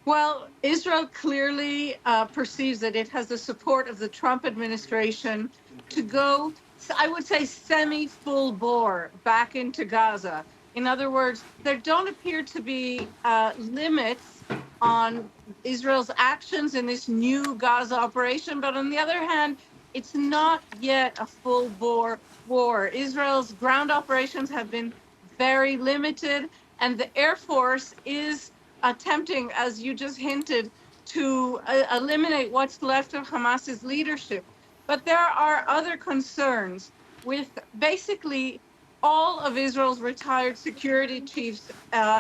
Well, Israel clearly perceives that it has the support of the Trump administration to go, I would say, semi-full bore back into Gaza. In other words, there don't appear to be limits on Israel's actions in this new Gaza operation. But on the other hand, it's not yet a full bore war. Israel's ground operations have been very limited, and the Air Force is attempting, as you just hinted, to eliminate what's left of Hamas's leadership. But there are other concerns with basically all of Israel's retired security chiefs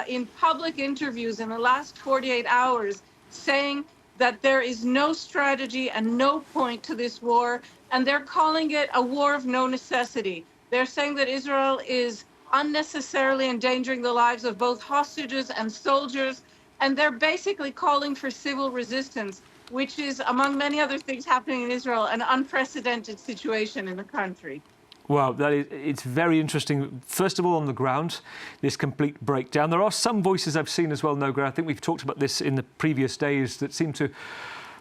in public interviews in the last 48 hours saying that there is no strategy and no point to this war, and they're calling it a war of no necessity. They're saying that Israel is unnecessarily endangering the lives of both hostages and soldiers, and they're basically calling for civil resistance, which is, among many other things happening in Israel, an unprecedented situation in the country. Well, it's very interesting. First of all, on the ground, this complete breakdown. There are some voices I've seen as well, Noga. I think we've talked about this in the previous days that seem to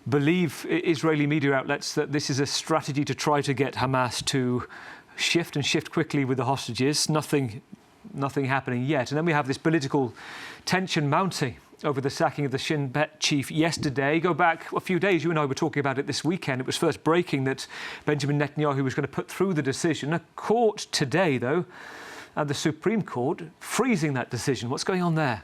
believe Israeli media outlets that this is a strategy to try to get Hamas to shift quickly with the hostages. Nothing happening yet. And then we have this political tension mounting over the sacking of the Shin Bet chief yesterday. Go back a few days, you and I were talking about it this weekend. It was first breaking that Binyamin Netyanhahu was going to put through the decision. A court today, though, the Supreme Court, freezing that decision. What's going on there?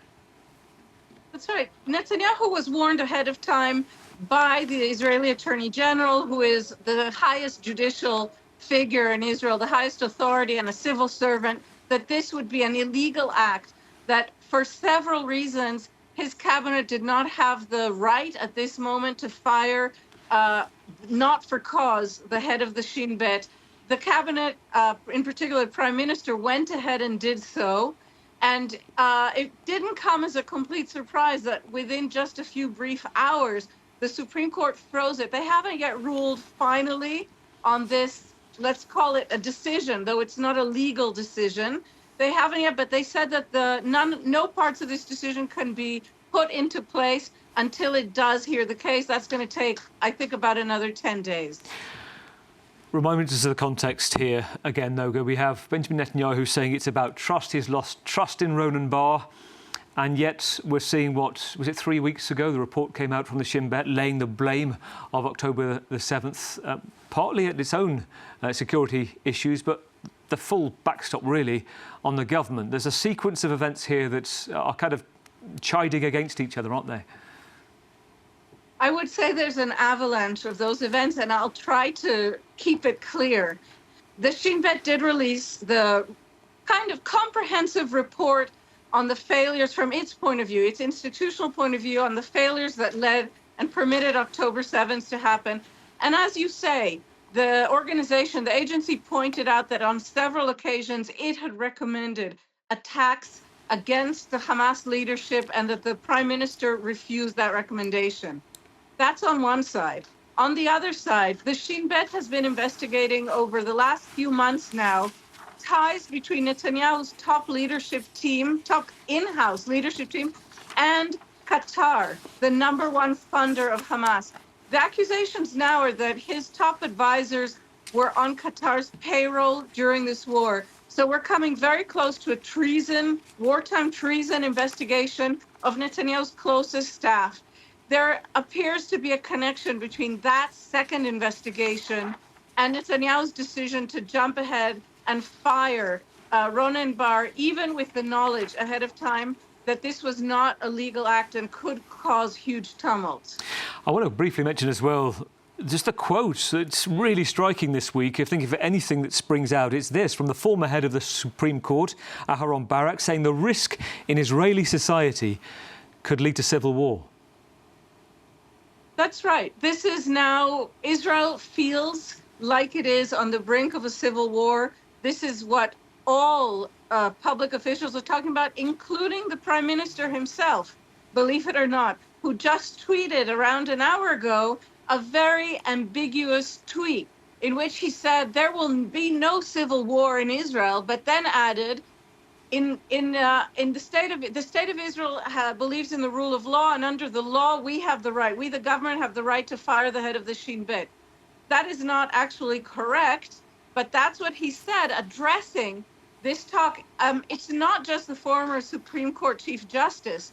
That's right. Netanyahu was warned ahead of time by the Israeli Attorney General, who is the highest judicial figure in Israel, the highest authority and a civil servant, that this would be an illegal act, that for several reasons, his cabinet did not have the right at this moment to fire, not for cause, the head of the Shin Bet. The cabinet, in particular, Prime Minister, went ahead and did so. And it didn't come as a complete surprise that within just a few brief hours, the Supreme Court froze it. They haven't yet ruled finally on this, let's call it a decision, though it's not a legal decision. They haven't yet, but they said that no parts of this decision can be put into place until it does hear the case. That's going to take, I think, about another 10 days. Remind me just of the context here again, Noga. We have Binyamin Netyanhahu saying it's about trust. He's lost trust in Ronen Bar. And yet we're seeing what, was it 3 weeks ago, the report came out from the Shin Bet laying the blame of October the 7th, partly at its own security issues, but the full backstop really on the government. There's a sequence of events here that are kind of chiding against each other, aren't they? I would say there's an avalanche of those events, and I'll try to keep it clear. The Shin Bet did release the kind of comprehensive report on the failures from its point of view, its institutional point of view, on the failures that led and permitted October 7th to happen. And as you say, the organization, the agency pointed out that on several occasions it had recommended attacks against the Hamas leadership and that the prime minister refused that recommendation. That's on one side. On the other side, the Shin Bet has been investigating over the last few months now ties between Netanyahu's top leadership team, top in-house leadership team, and Qatar, the #1 funder of Hamas. The accusations now are that his top advisors were on Qatar's payroll during this war. So we're coming very close to a treason, wartime treason investigation of Netanyahu's closest staff. There appears to be a connection between that second investigation and Netanyahu's decision to jump ahead and fire Ronen Bar, even with the knowledge ahead of time that this was not a legal act and could cause huge tumult. I want to briefly mention as well just a quote that's really striking this week. If thinking of anything that springs out, it's this from the former head of the Supreme Court, Aharon Barak, saying the risk in Israeli society could lead to civil war. That's right. This is now, Israel feels like it is on the brink of a civil war. This is what all public officials are talking about, including the prime minister himself, believe it or not, who just tweeted around an hour ago a very ambiguous tweet in which he said there will be no civil war in Israel, but then added, in the state of Israel believes in the rule of law, and under the law, we, the government, have the right to fire the head of the Shin Bet. That is not actually correct, but that's what he said, addressing this talk. It's not just the former Supreme Court Chief Justice.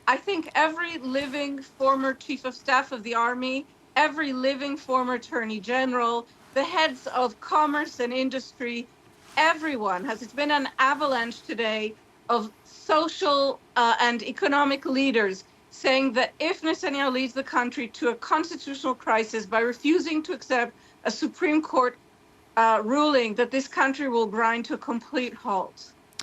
I think every living former Chief of Staff of the Army, every living former Attorney General, the heads of commerce and industry, everyone has. It's been an avalanche today of social and economic leaders saying that if Netanyahu leads the country to a constitutional crisis by refusing to accept a Supreme Court ruling, that this country will grind to a complete halt.